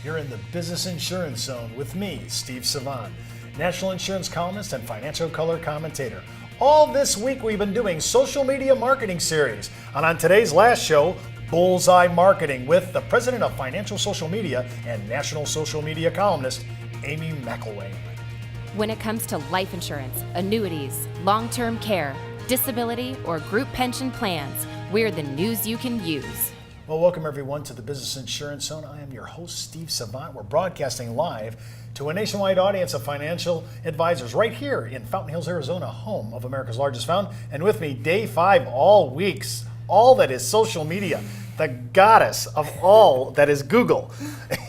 You're in the Business Insurance Zone with me, Steve Savant, national insurance columnist and financial color commentator. All this week we've been doing social media marketing series. And on today's last show, Bullseye Marketing with the president of Financial Social Media and national social media columnist, Amy Mcllwain. When it comes to life insurance, annuities, long-term care, disability, or group pension plans, we're the news you can use. Well, welcome everyone to the Business Insurance Zone. I am your host, Steve Savant. We're broadcasting live to a nationwide audience of financial advisors right here in Fountain Hills, Arizona, home of America's largest fund. And with me, day 5, all weeks, all that is social media, the goddess of all that is Google,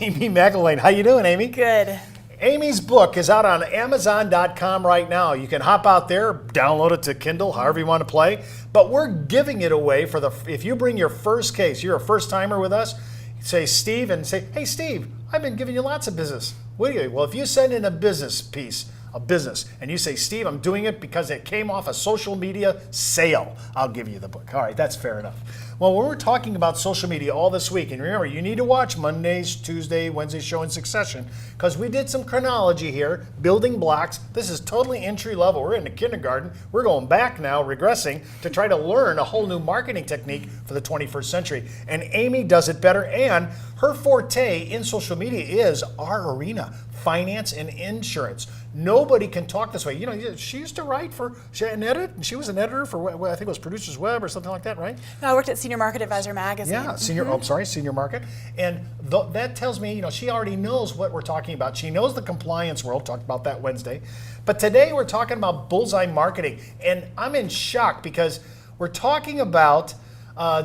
Amy Mcllwain. How you doing, Amy? Good. Amy's book is out on Amazon.com right now. You can hop out there, download it to Kindle, however you want to play. But we're giving it away for if you bring your first case, you're a first timer with us, say Steve and say, hey Steve, I've been giving you lots of business. What do you? Well, if you send in a business piece, and you say, Steve, I'm doing it because it came off a social media sale, I'll give you the book. All right, that's fair enough. Well, when we're talking about social media all this week, and remember, you need to watch Monday's, Tuesday, Wednesday's show in succession, because we did some chronology here, building blocks. This is totally entry level. We're in the kindergarten. We're going back now, regressing, to try to learn a whole new marketing technique for the 21st century. And Amy does it better, and her forte in social media is our arena, finance and insurance. Nobody can talk this way. You know, she used to write for, she was an editor for, I think it was Producers Web or something like that, right? No, I worked at Senior Market Advisor magazine. Yeah, Senior Market. And that tells me, she already knows what we're talking about. She knows the compliance world, talked about that Wednesday. But today we're talking about bullseye marketing. And I'm in shock because we're talking about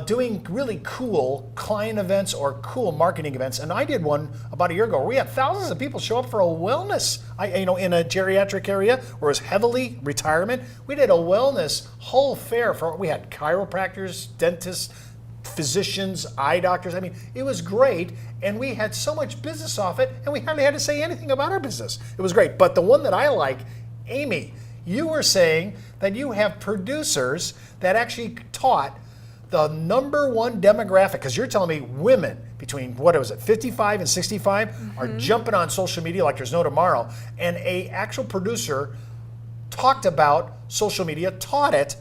doing really cool client events or cool marketing events. And I did one about a year ago where we had thousands of people show up for a wellness, in a geriatric area where it was heavily retirement. We did a wellness whole fair we had chiropractors, dentists, physicians, eye doctors. I mean, it was great. And we had so much business off it and we hardly had to say anything about our business. It was great. But the one that I like, Amy, you were saying that you have producers that actually taught the number one demographic, because you're telling me women between, 55 and 65 are jumping on social media like there's no tomorrow. And a actual producer talked about social media, taught it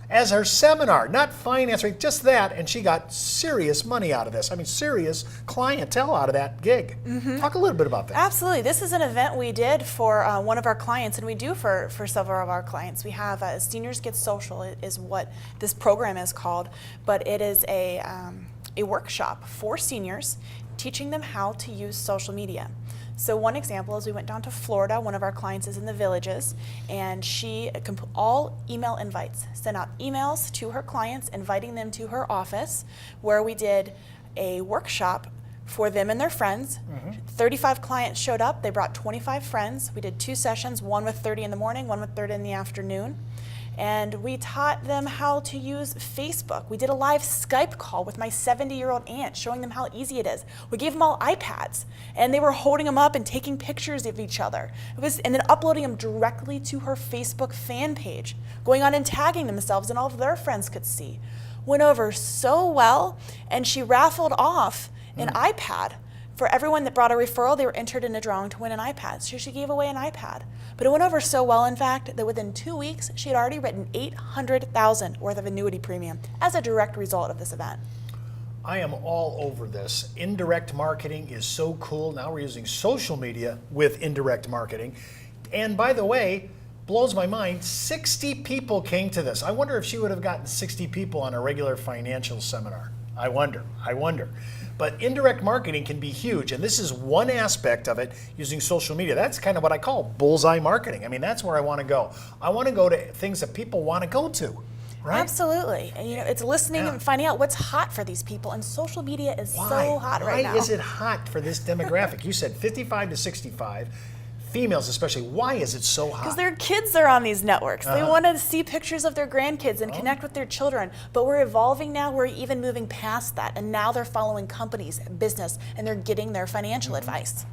as her seminar, not finance, just that, and she got serious money out of this. I mean, serious clientele out of that gig. Talk a little bit about that. Absolutely. This is an event we did for one of our clients, and we do for several of our clients. We have Seniors Get Social is what this program is called, but it is a workshop for seniors teaching them how to use social media. So one example is we went down to Florida. One of our clients is in the Villages, and she all email invites, sent out emails to her clients inviting them to her office, where we did a workshop for them and their friends. 35 clients showed up. They brought 25 friends. We did 2 sessions, one with 30 in the morning, one with 30 in the afternoon. And we taught them how to use Facebook. We did a live Skype call with my 70-year-old aunt, showing them how easy it is. We gave them all iPads, and they were holding them up and taking pictures of each other. And then uploading them directly to her Facebook fan page, going on and tagging themselves, and all of their friends could see. Went over so well, and she raffled off an iPad. For everyone that brought a referral, they were entered in a drawing to win an iPad. So she gave away an iPad. But it went over so well, in fact, that within 2 weeks, she had already written $800,000 worth of annuity premium as a direct result of this event. I am all over this. Indirect marketing is so cool. Now we're using social media with indirect marketing. And by the way, blows my mind, 60 people came to this. I wonder if she would have gotten 60 people on a regular financial seminar. I wonder. But indirect marketing can be huge, and this is one aspect of it using social media. That's kind of what I call bullseye marketing. I mean, that's where I want to go. I want to go to things that people want to go to, right? Absolutely. And it's listening and finding out what's hot for these people, and social media is so hot right now. Why is it hot for this demographic? You said 55 to 65. Females especially, why is it so hot? Because their kids are on these networks. They want to see pictures of their grandkids and connect with their children. But we're evolving now. We're even moving past that. And now they're following companies, business, and they're getting their financial advice.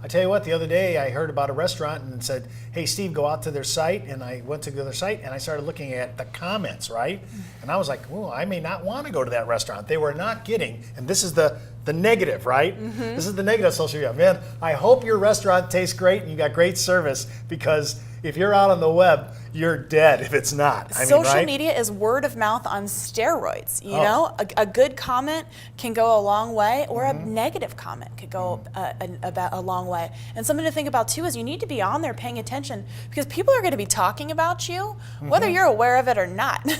I tell you what, the other day I heard about a restaurant and said, hey, Steve, go out to their site. And I went to their site and I started looking at the comments, right? And I was like, oh, I may not want to go to that restaurant. They were not getting, and this is the negative, right? This is the negative social media. Man, I hope your restaurant tastes great and you got great service, because if you're out on the web, you're dead if it's not. Social media is word of mouth on steroids. You know, a good comment can go a long way, or a negative comment could go a long way. And something to think about too is you need to be on there paying attention, because people are going to be talking about you, whether you're aware of it or not.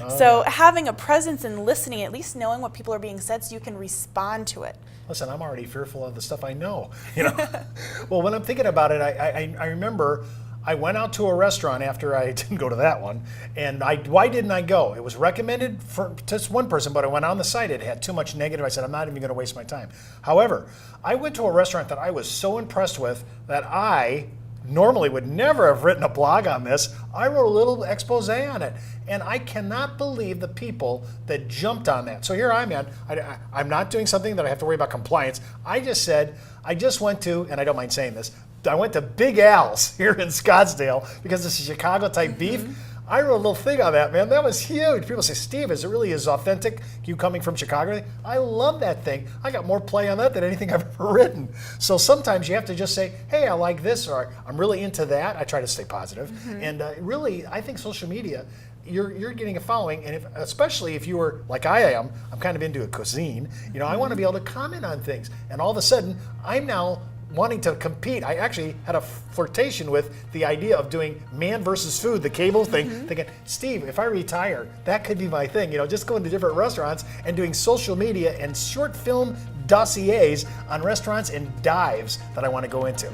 So having a presence and listening, at least knowing what people are being said, so you can respond to it. Listen, I'm already fearful of the stuff I know. Well, when I'm thinking about it, I remember I went out to a restaurant after I didn't go to that one, and why didn't I go? It was recommended for just one person, but I went on the site. It had too much negative. I said, I'm not even going to waste my time. However, I went to a restaurant that I was so impressed with that I normally would never have written a blog on this. I wrote a little expose on it, and I cannot believe the people that jumped on that. So here I'm at. I'm not doing something that I have to worry about compliance. I just said, I just went to, and I don't mind saying this, I went to Big Al's here in Scottsdale because it's a Chicago type beef. I wrote a little thing on that, man. That was huge. People say, Steve, is it really as authentic, you coming from Chicago? I love that thing. I got more play on that than anything I've ever written. So sometimes you have to just say, hey, I like this, or I'm really into that. I try to stay positive. And really, I think social media, you're getting a following, and especially if you were like I am, I'm kind of into a cuisine. I want to be able to comment on things. And all of a sudden, I'm now wanting to compete. I actually had a flirtation with the idea of doing man versus food, the cable thing, thinking, Steve, if I retire, that could be my thing. Just going to different restaurants and doing social media and short film dossiers on restaurants and dives that I want to go into.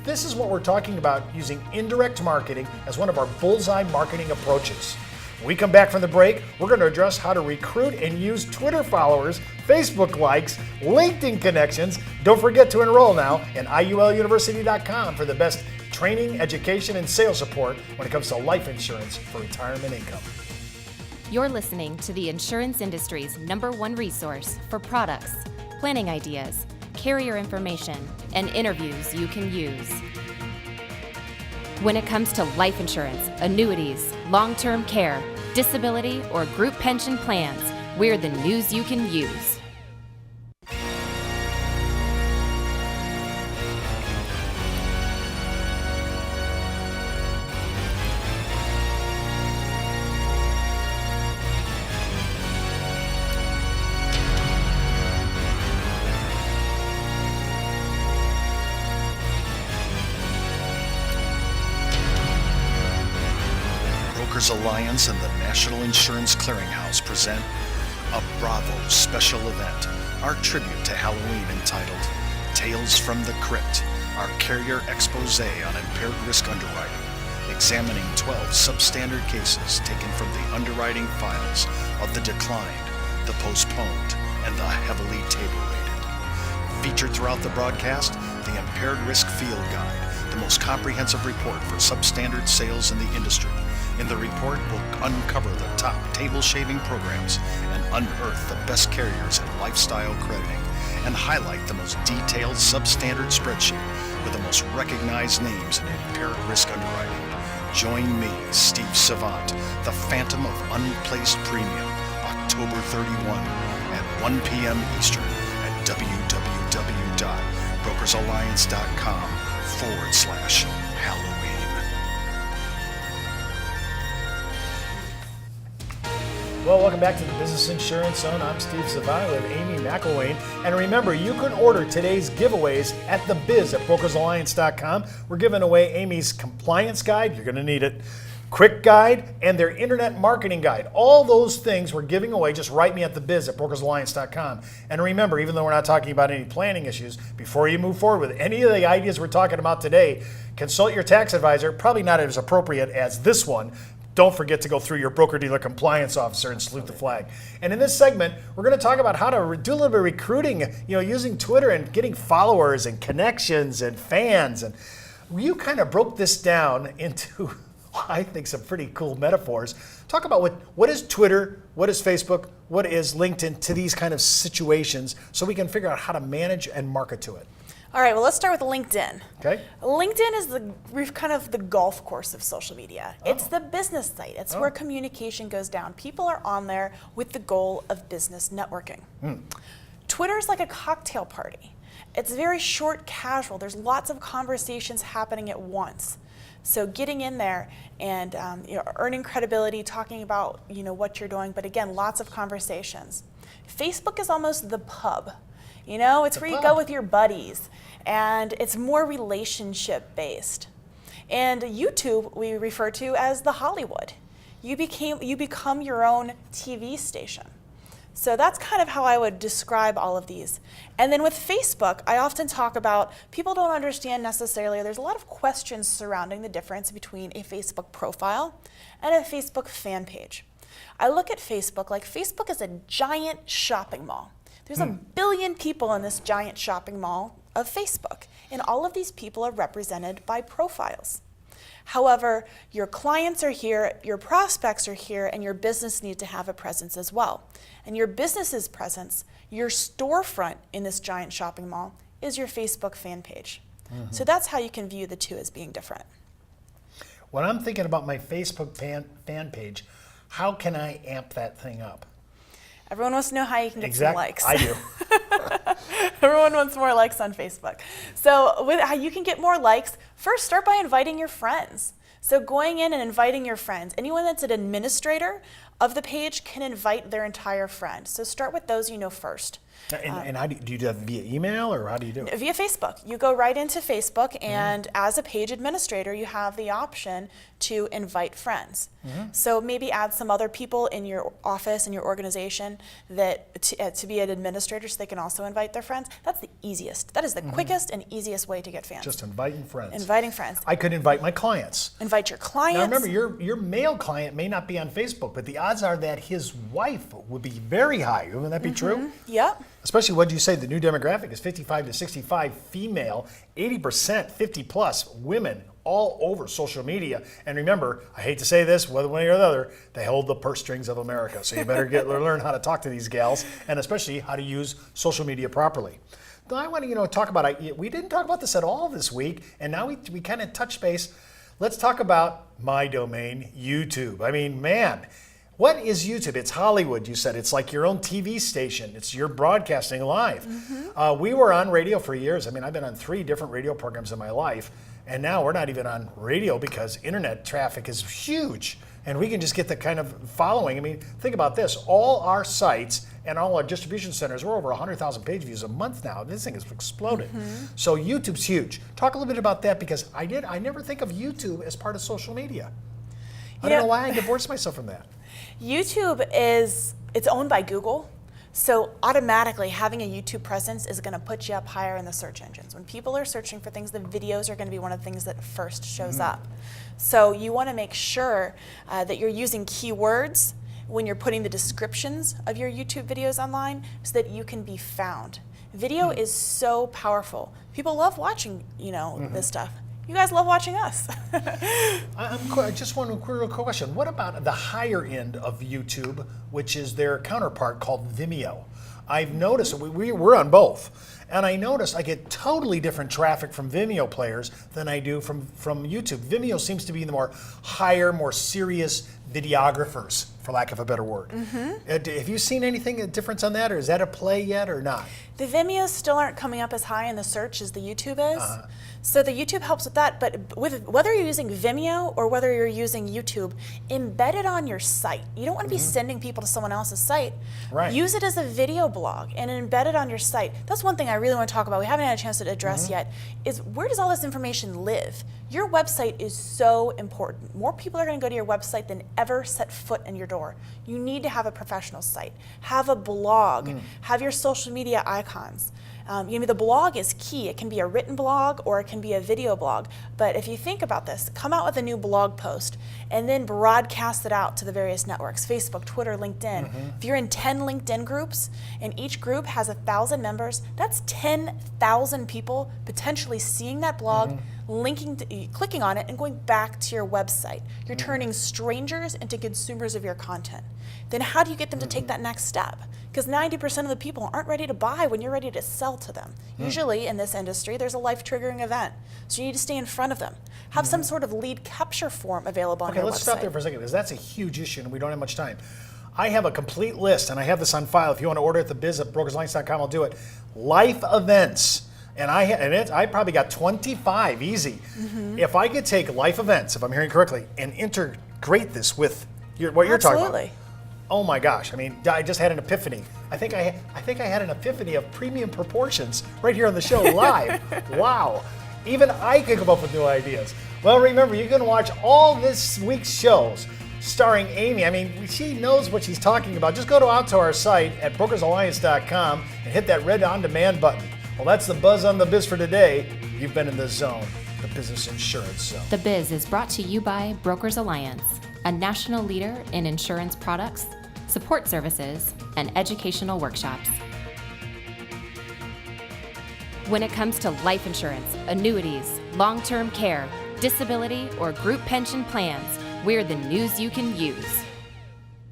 This is what we're talking about, using indirect marketing as one of our bullseye marketing approaches. When we come back from the break, we're going to address how to recruit and use Twitter followers, Facebook likes, LinkedIn connections. Don't forget to enroll now at IULUniversity.com for the best training, education, and sales support when it comes to life insurance for retirement income. You're listening to the insurance industry's #1 resource for products, planning ideas, carrier information, and interviews you can use. When it comes to life insurance, annuities, long-term care, disability, or group pension plans, we're the news you can use. Brokers Alliance and the National Insurance Clearinghouse present a Bravo special event, our tribute to Halloween, entitled Tales from the Crypt, our carrier expose on impaired risk underwriting, examining 12 substandard cases taken from the underwriting files of the declined, the postponed, and the heavily table-rated. Featured throughout the broadcast, the Impaired Risk Field Guide, the most comprehensive report for substandard sales in the industry. In the report, we'll uncover the top table-shaving programs and unearth the best carriers in lifestyle crediting, and highlight the most detailed substandard spreadsheet with the most recognized names in impaired risk underwriting. Join me, Steve Savant, the Phantom of Unplaced Premium, October 31 at 1 p.m. Eastern at www.brokersalliance.com/Halloween. Well, welcome back to the Business Insurance Zone. I'm Steve Savant with Amy Mcllwain. And remember, you can order today's giveaways at thebiz at brokersalliance.com. We're giving away Amy's compliance guide. You're going to need it. Quick guide and their internet marketing guide. All those things we're giving away. Just write me at thebiz at brokersalliance.com. And remember, even though we're not talking about any planning issues, before you move forward with any of the ideas we're talking about today, consult your tax advisor. Probably not as appropriate as this one. Don't forget to go through your broker-dealer compliance officer and salute the flag. And in this segment, we're going to talk about how to do a little bit of recruiting, using Twitter and getting followers and connections and fans. And you kind of broke this down into I think, some pretty cool metaphors. Talk about what is Twitter, what is Facebook, what is LinkedIn to these kind of situations so we can figure out how to manage and market to it. All right, well, let's start with LinkedIn. Okay. LinkedIn is kind of the golf course of social media. It's the business site. It's where communication goes down. People are on there with the goal of business networking. Twitter's like a cocktail party. It's very short, casual. There's lots of conversations happening at once. So getting in there and earning credibility, talking about what you're doing, but again, lots of conversations. Facebook is almost the pub. It's where you go with your buddies, and it's more relationship based. And YouTube we refer to as the Hollywood. You become your own TV station. So that's kind of how I would describe all of these. And then with Facebook, I often talk about people don't understand necessarily, there's a lot of questions surrounding the difference between a Facebook profile and a Facebook fan page. I look at Facebook like Facebook is a giant shopping mall. There's 1 billion people in this giant shopping mall of Facebook, and all of these people are represented by profiles. However, your clients are here, your prospects are here, and your business needs to have a presence as well. And your business's presence, your storefront in this giant shopping mall, is your Facebook fan page. So that's how you can view the two as being different. When I'm thinking about my Facebook fan page, how can I amp that thing up? Everyone wants to know how you can get some likes. I do. Everyone wants more likes on Facebook. So with how you can get more likes, first start by inviting your friends. So going in and inviting your friends. Anyone that's an administrator of the page can invite their entire friend. So start with those you know first. And how do you do that via email, or how do you do it? Via Facebook. You go right into Facebook, and as a page administrator, you have the option to invite friends. So maybe add some other people in your office and your organization that to be an administrator, so they can also invite their friends. That's the easiest. That is the quickest and easiest way to get fans. Just inviting friends. Inviting friends. I could invite my clients. Invite your clients. Now remember, your male client may not be on Facebook, but the odds are that his wife would be very high. Wouldn't that be true? Yep. Especially, what you say, the new demographic is 55 to 65 female, 80% 50 plus women all over social media. And remember, I hate to say this, whether one or the other, they hold the purse strings of America. So you better learn how to talk to these gals, and especially how to use social media properly. Now, I want to talk about, we didn't talk about this at all this week, and now we kind of touched base. Let's talk about my domain, YouTube. I mean, man. What is YouTube? It's Hollywood, you said. It's like your own TV station. It's your broadcasting live. We were on radio for years. I mean, I've been on 3 different radio programs in my life, and now we're not even on radio because internet traffic is huge, and we can just get the kind of following. I mean, think about this. All our sites and all our distribution centers, we're over 100,000 page views a month now. This thing has exploded. So YouTube's huge. Talk a little bit about that, because I never think of YouTube as part of social media. I don't know why I divorced myself from that. YouTube it's owned by Google, so automatically having a YouTube presence is going to put you up higher in the search engines. When people are searching for things, the videos are going to be one of the things that first shows up. So you want to make sure that you're using keywords when you're putting the descriptions of your YouTube videos online so that you can be found. Video is so powerful. People love watching, this stuff. You guys love watching us. Just one quick question. What about the higher end of YouTube, which is their counterpart called Vimeo? I've noticed, we're on both, and I noticed I get totally different traffic from Vimeo players than I do from YouTube. Vimeo seems to be the more higher, more serious videographers, for lack of a better word. Have you seen anything, a difference on that, or is that a play yet or not? The Vimeos still aren't coming up as high in the search as the YouTube is. So the YouTube helps with that, but whether you're using Vimeo or whether you're using YouTube, embed it on your site. You don't want to be sending people to someone else's site. Right. Use it as a video blog and embed it on your site. That's one thing I really want to talk about. We haven't had a chance to address yet, is where does all this information live? Your website is so important. More people are going to go to your website than ever set foot in your door. You need to have a professional site. Have a blog. Have your social media icons. The blog is key. It can be a written blog or it can be a video blog. But if you think about this, come out with a new blog post and then broadcast it out to the various networks, Facebook, Twitter, LinkedIn. If you're in 10 LinkedIn groups and each group has 1,000 members, that's 10,000 people potentially seeing that blog, clicking on it and going back to your website. You're turning strangers into consumers of your content. Then how do you get them to take that next step? Because 90% of the people aren't ready to buy when you're ready to sell to them. Usually in this industry, there's a life triggering event. So you need to stay in front of them. Have some sort of lead capture form available on your website. Okay, let's stop there for a second, because that's a huge issue and we don't have much time. I have a complete list, and I have this on file. If you want to order at thebiz at brokersalliance.com, I'll do it. Life events. And I probably got 25, easy. If I could take life events, if I'm hearing correctly, and integrate this with what you're talking about. Absolutely. Oh my gosh, I mean, I just had an epiphany. I think I had an epiphany of premium proportions right here on the show live. Wow. Even I can come up with new ideas. Well, remember, you can watch all this week's shows starring Amy. I mean, she knows what she's talking about. Just go out to our site at brokersalliance.com and hit that red on-demand button. Well, that's the buzz on the biz for today. You've been in the zone, the business insurance zone. The Biz is brought to you by Brokers Alliance, a national leader in insurance products, support services, and educational workshops. When it comes to life insurance, annuities, long-term care, disability, or group pension plans, we're the news you can use.